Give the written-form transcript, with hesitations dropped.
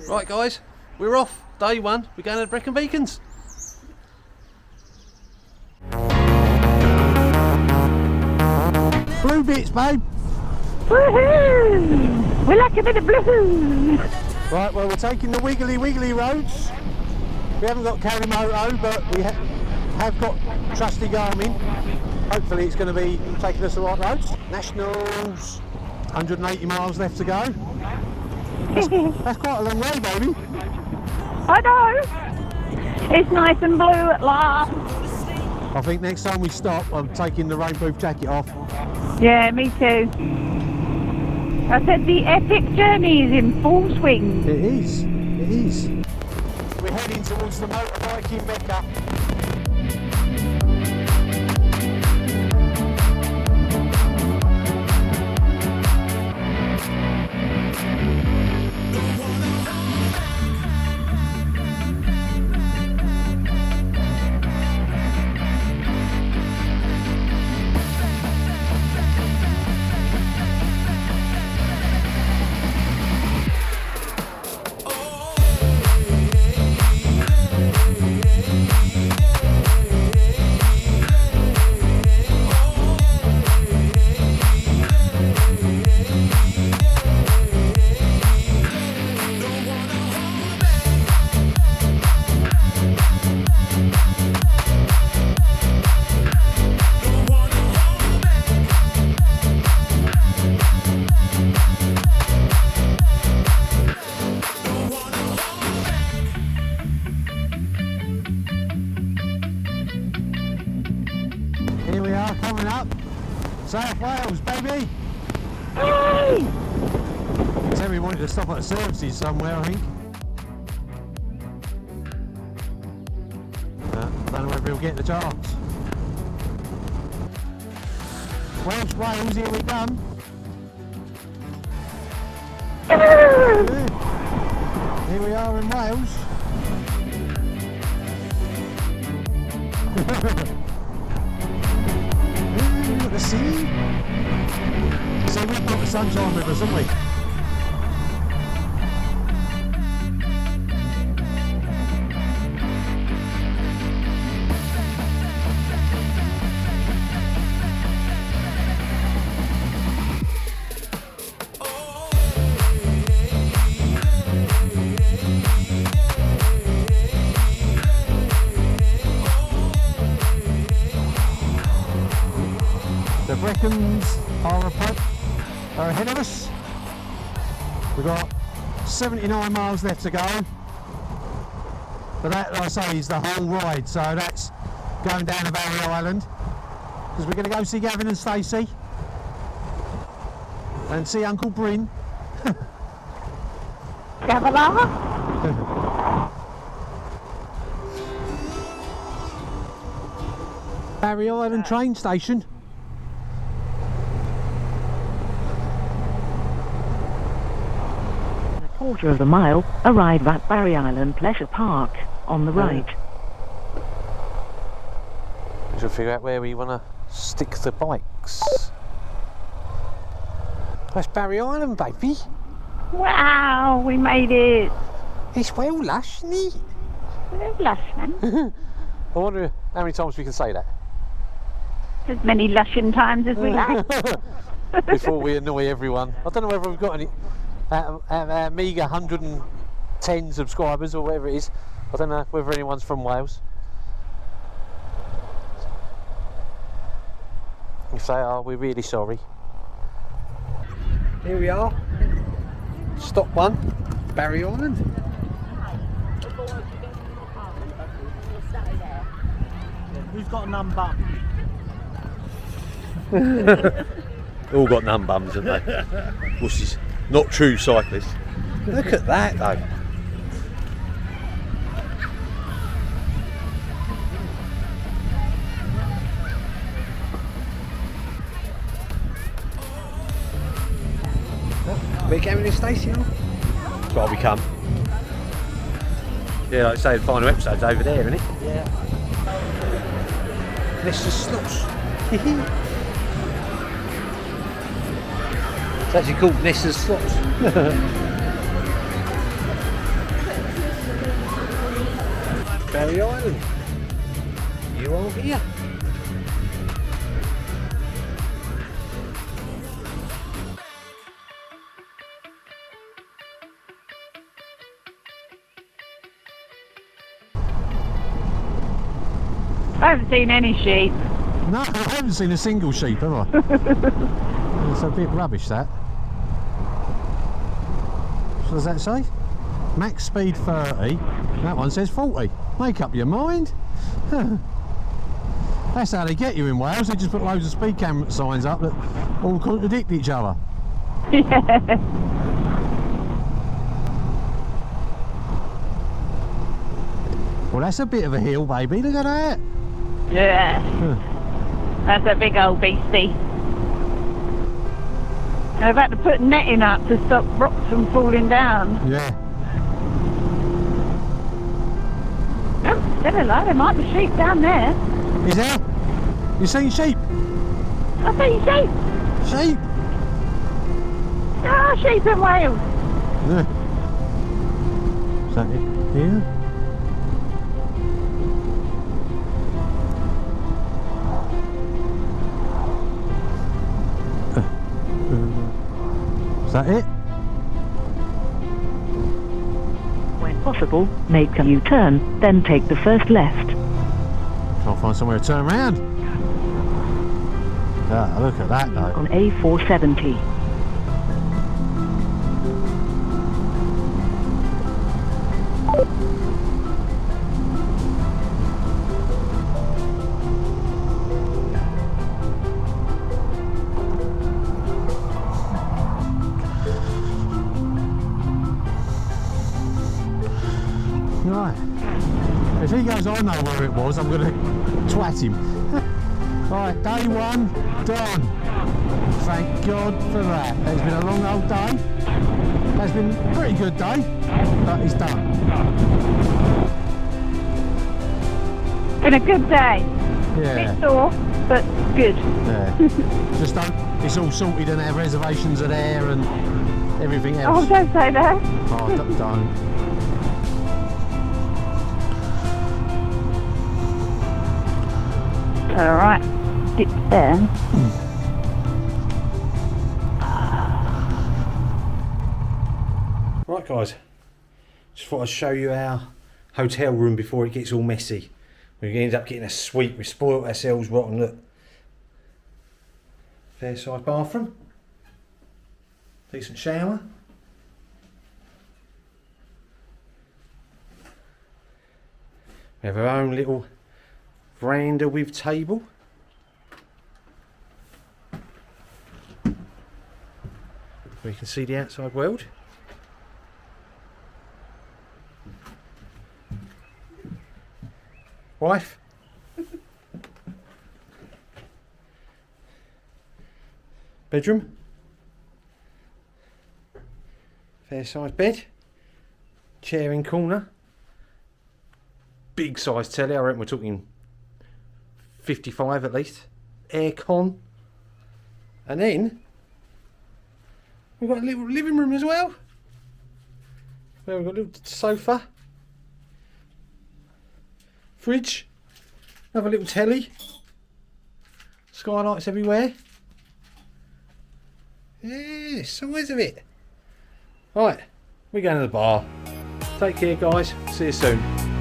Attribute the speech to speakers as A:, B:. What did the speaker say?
A: Right guys, we're off. Day one, we're going to Brecon Beacons.
B: Blue bits, babe.
C: Woohoo! We like a bit of blue.
B: Right, well, we're taking the wiggly roads. We haven't got Karimoto, but we have got trusty Garmin. Hopefully it's going to be taking us the right roads. Nationals, 180 miles left to go. That's quite a long way, baby.
C: I know. It's nice and blue at last.
B: I think next time we stop, I'm taking the rainproof jacket off.
C: Yeah, me too. I said the epic journey is in full swing.
B: It is. It is. We're heading towards the motorbiking Mecca. Here we are, coming up. South Wales, baby!
C: Hey!
B: Said we wanted to stop at services somewhere, I think. Don't know whether we'll get the chance. Welsh Wales, here we come. Yeah. Here we are in Wales. Look at the sea. So we've got the sunshine with us, haven't we? The Brecons are ahead of us. We've got 79 miles left to go. But that, like I say, is the whole ride. So that's going down to Barry Island. Because we're going to go see Gavin and Stacey. And see Uncle Bryn.
C: Gavala?
B: Barry Island train station.
D: Quarter of a mile, arrive at Barry Island Pleasure Park on the right.
A: We should figure out where we want to stick the bikes. That's Barry Island, baby.
C: Wow, we made it.
A: It's well lush, isn't it?
C: We're lush, man.
A: I wonder how many times we can say that
C: As many lushing times as we like.
A: before we annoy everyone. I don't know whether we've got any meagre 110 subscribers or whatever it is. I don't know whether anyone's from Wales. If they are, we're really sorry. Here we are. Stop one, Barry Island.
B: Who's got a numb bum?
A: All got numb bums, haven't they? Wussies. Not true cyclists. Look at that though. We're going to Stacey on. That's what we come. Yeah, like I say, the final episode's over there, isn't it?
B: Yeah.
A: Mr. Slots. It's actually called Nessa's Slots.
B: Barry Island. You are here.
C: I haven't seen any sheep.
B: No, I haven't seen a single sheep, have I? It's a bit rubbish, that. What does that say? Max speed 30. That one says 40. Make up your mind. That's how they get you in Wales. They just put loads of speed camera signs up that all contradict each other.
C: Yeah.
B: Well, that's a bit of a hill, baby. Look at that.
C: Yeah. That's a big old beastie. I've had to put netting up to stop rocks from falling down.
B: Yeah.
C: Oh, still alive. There might be sheep down there.
B: Is there? You seen sheep?
C: I see sheep.
B: Sheep?
C: Ah, sheep in Wales.
B: Yeah. Is that it here? Is that it?
D: When possible, make a U-turn, then take the first left.
B: Try and find somewhere to turn around. Ah, look at that though.
D: On A470.
B: Right. If he goes, I know where it was, I'm going to twat him. Right, day one, done. Thank God for that. It's been a long old day. It's been a pretty good day, but it's done.
C: Been a good day.
B: Yeah.
C: Bit sore, but good.
B: Yeah. Just don't, it's all sorted and our reservations are there and everything
C: Oh,
B: else.
C: don't say that.
B: Oh, don't.
C: Alright, dip there.
B: Right guys, just thought I'd show you our hotel room before it gets all messy. We ended up getting a suite, we spoiled ourselves rotten. Look, fair size bathroom, decent shower. We have our own little veranda with table. We can see the outside world. Wife. Bedroom. Fair size bed. Chair in corner. Big size telly, I reckon we're talking 55 at least. Aircon. And then we've got a little living room as well. Where we've got a little sofa. Fridge. Another little telly. Skylights everywhere. Yeah, size of it. Right, we're going to the bar. Take care guys, see you soon.